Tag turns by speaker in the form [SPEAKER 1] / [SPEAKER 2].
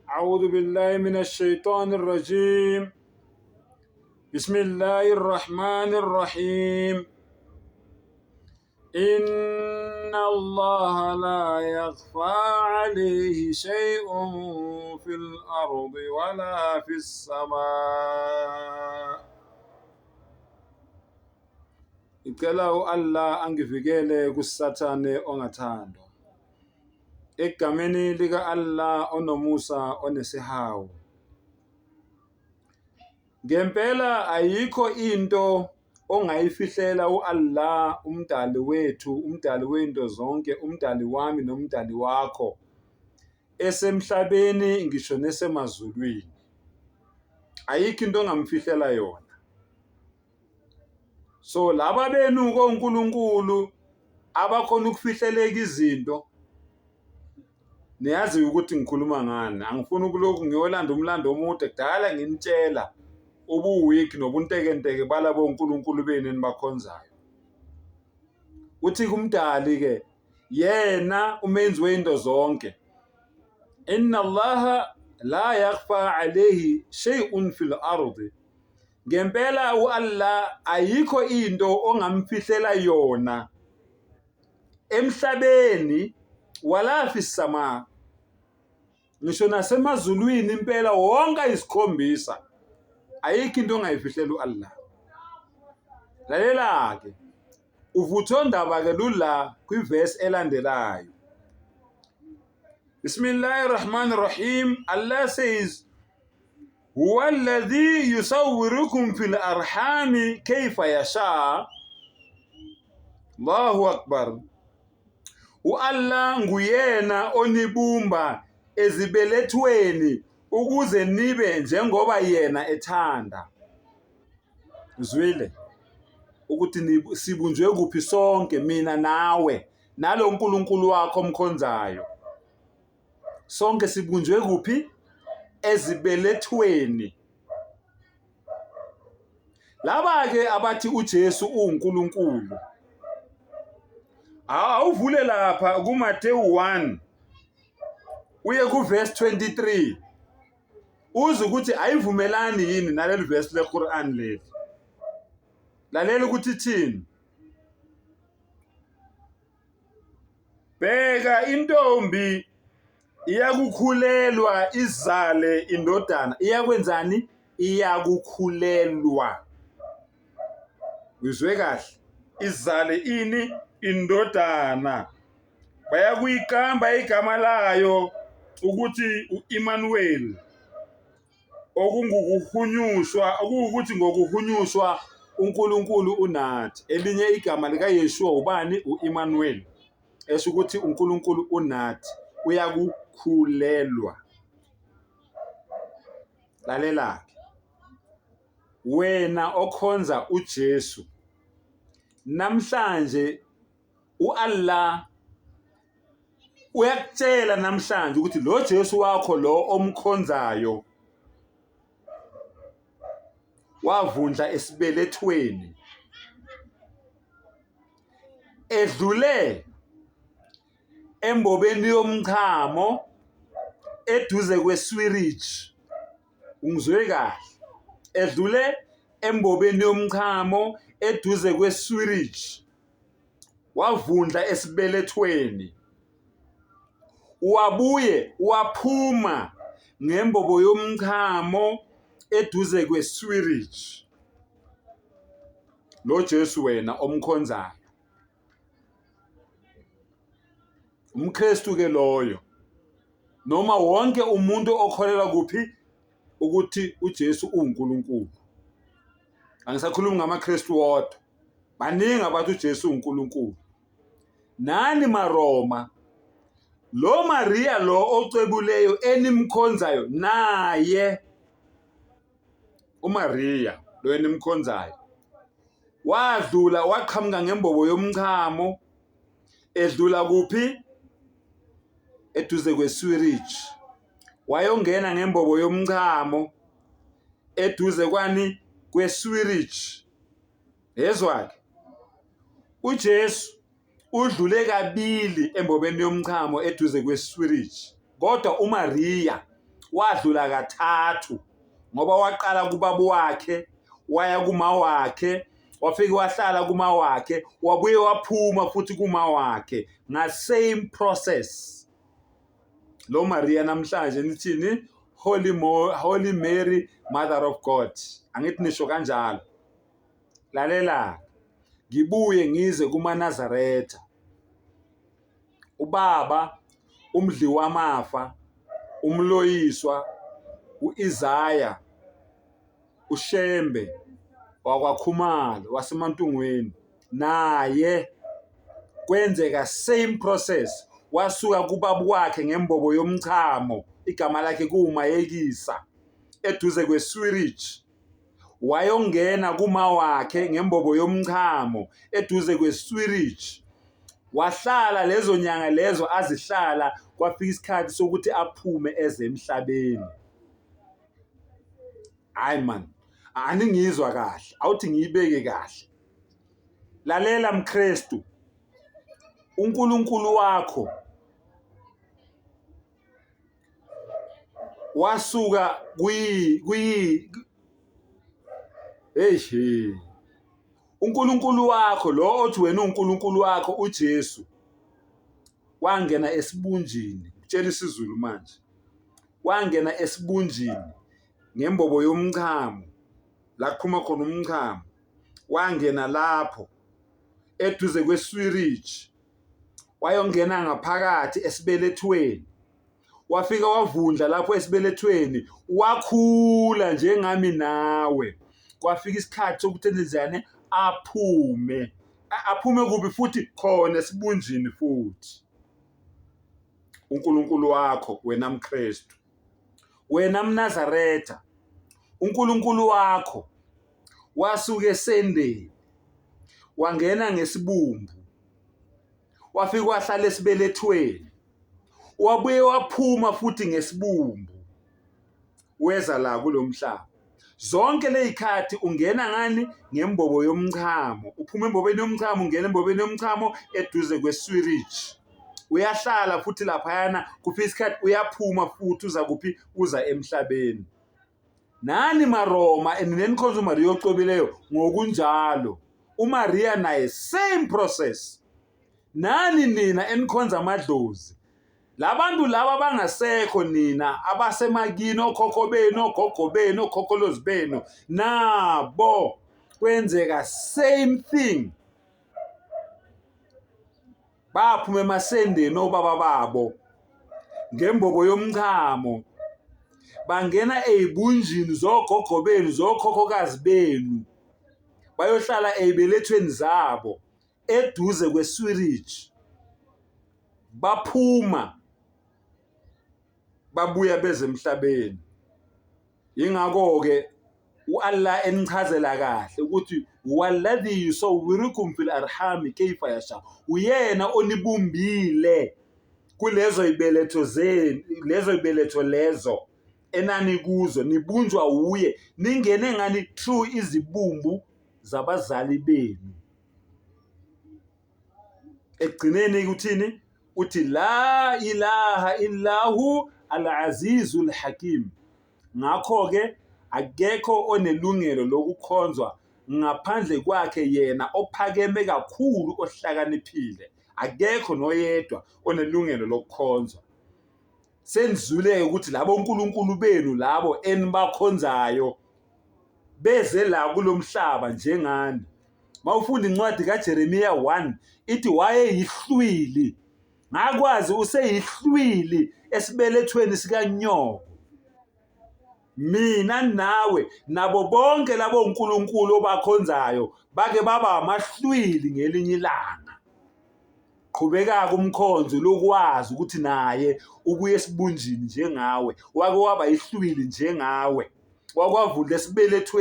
[SPEAKER 1] أعوذ بالله من الشيطان الرجيم. بسم الله الرحمن الرحيم. إن الله لا يخفى عليه شيء في الأرض ولا في السماء. Ngicela Allah angivikele kusathane ongathandwa. Egameni lika Allah onomusa onesihawu. Ngempela ayikho into ongayifihlela uAllah umdali wethu, umdali wento zonke, umdali wami nomdali wakho, esemhlabeni ngisho nesemazulwini. Ayikho into ongamfihlela yona. So laba benu koNkulunkulu abakhona ukufihleleka izinto, niyazi ukuthi ngikhuluma ngani. Angifuni ukuloku ngiyolanda umlando omude, kudala nginitshela ubuwiki nobuntekenteke balabo uNkulunkulu benu enibakhonzayo. Uthi kumdali ke yena umenzi wento zonke. Inna Allah la yakhfa alayhi shay'un fil ardi. Ngempela uAllah ayikho into ongamfihlela yona emhlabeni wala fis sama. Ngisho nasemazulwini impela wonke isikhombisa. Ayikho into ongayifihlela uAllah. Lalela ke uvuthondaba ke lula kwiverse elandelayo. Bismillahirrahmanirrahim. Allah says, huwa alladhi yusawwirukum fil arhami kayfa yasha. Allahu akbar. uAllah nguyena onibumba ezibelethweni ukuze nibe njengoba yena ethanda. Uzwile ukuthi sibunjwe kuphi sonke, mina nawe nalo uNkulunkulu wakho omkhonzayo. Sonke sibunjwe kuphi? Ezibelethweni. Laba ke abathi uJesu uNkulunkulu, awuvule lapha kuMateyu 1 uye kuverse 23 uze ukuthi ayivumelani yini naleli verse leQuran leli. Lalela ukuthi thini. Bheka, intombi iyakukhulelwa izale indodana. Iyakwenzani? Iyakukhulelwa. Uzwe kahle? Izale ini? Indodana. Bayakuyikamba igama layo ukuthi uImmanuel, okungukuhunyushwa, okuwukuthi ngokuhunyushwa uNkulunkulu unathi. Elinye igama lika Yeshua ubani? uImmanuel. Esho ukuthi uNkulunkulu unathi, uyakukhulelwa. Lalela ke, wena okhonza uJesu, namhlanje uAllah uyakutshela namhlanje ukuthi lo Jesu wakho lo omkhonzayo wavundla esibelethweni, edlule embobeni yomchamo eduze kweswiriji. Ungizwe kahle? Edlule embobeni yomchamo eduze kweswiriji, wavundla esibelethweni. Wabuye waphuma ngembobo yomchamo eduze kweswiriji. Lo Jesu wena omkhonzayo, umKristu ke loyo, noma wonke umuntu okholelwa kuphi ukuthi uJesu uNkulunkulu. Angisakhulumi ngamaKristu wodwa, baningi abathi uJesu uNkulunkulu. Nani maRoma, lo Maria lo ocebuleyo enimkhonzayo, naye uMaria lo enimkhonzayo wadlula waqhamuka ngembobo yomchamo, edlula kuphi? Eduze kweswiriji. Wayongena ngembobo yomchamo eduze kwani? Kweswiriji. Yezwa ke, uJesu udlule kabili embobeni yomchamo eduze kweswiriji, kodwa uMaria wadlula kathathu ngoba waqala kubaba wakhe waya kuma wakhe wafika wahlala kuma wakhe wabuye waphuma futhi kuma wakhe same process. Lo Maria namhlanje nithini Holy Mary Mother of God, angithi nisho kanjalo. Lalela, ngibuye ngize kuma Nazaretha, ubaba umdli wamafa, umloyiswa uIsaya, uShembe wakwaKhumalo waseMantungweni, naye kwenzeka same process. Wasuka kubaba wakhe ngembobo yomchamo, igama lakhe kuMayekisa, eduze kweSwirich. Wayongena kuma wakhe ngembobo yomchamo eduze kweSwirich. Wahlala lezo nyanga lezo azihlala, kwafika isikhathi sokuthi aphume ezemhlabeni. Hayi man, aningizwa kahle, awuthi ngiyibeke kahle. Lalela mKristu, uNkulunkulu wakho wasuka uNkulunkulu wakho lo othi wena uNkulunkulu wakho uJesu wangena esibunjini, utshela isiZulu manje. Wangena esibunjini ngembobo yomchamo, la kuphuma khona umchamo. Wangena lapho eduze kweSwirich. Wayongena ngaphakathi esibelethweni. Wafika wavundla lapho esibelethweni, wakhula njengami nawe. Kwafika isikhathi sokuthi enzane aphume. Aphume kubi futhi khona esibunjini futhi. uNkulunkulu wakho wena mKristu, wena mNazaretha, uNkulunkulu wakho wasuka esendeni, wangena ngesibumbu, wafika wahlala esibelethweni, wabuye waphuma futhi ngesibumbu, weza la kulomhlaba. Zonke lezikhathi ungena ngani? Ngembobo yomchamo. Uphuma embobeni yomchamo, ungena embobeni yomchamo eduze kweSwirich. Uyahlala futhi laphayana, kufika isikhathi uyaphuma futhi uza kuphi? Uza emhlabeni. Nani maRoma eninikhonza uMaria ocobileyo ngokunjalo. uMaria naye same process. Nani nina enikhonza amadlozi, labantu laba bangasekho nina abasemakini, okhokho benu, ogogo benu, okhokholozi benu, nabo kwenzeka same thing. Baphuma emasendeni obaba babo ngembobo yomchamo, bangena ezibunjini zogogo benu, zokhokhokazi benu, bayohlala ezibelethweni zabo eduze kweSwirich. Baphuma babuya bezemhlabeni. Ingakho ke uAllah enichazela kahle ukuthi walladhi yusawwirukum fil arhami kayfa yasha, uyena onibumbile kulezo ibeletho zenu, lezo ibeletho lezo enani kuzo, nibunjwa uye, ningene ngani through izibumbu zabazali benu. Ekugcineni kuthini? Uthi la ilaha illahu al-azizul hakim. Ngakho ke akekho onelungelo lokukhonzwa ngaphandle kwakhe yena ophakeme kakhulu ohlakaniphile. Akekho noyedwa onelungelo lokukhonzwa. Senzuleke ukuthi labo uNkulunkulu benu labo enibakhonzayo beze la kulomhlaba njengani. Mawufunda incwadi kaJeremiya 1 ithi wayeyihlwili, ngakwazi useyihlwili esibelethweni sikanyoko. Mina nawe nabo bonke labo uNkulunkulu obakhonzayo bake baba amahlwili ngelinye ilanga. Qhubeka kumkhonzo lokwazi ukuthi naye ubuye esibunjini njengawe, wake waba ihlwili njengawe, wakwavula esibelethweni.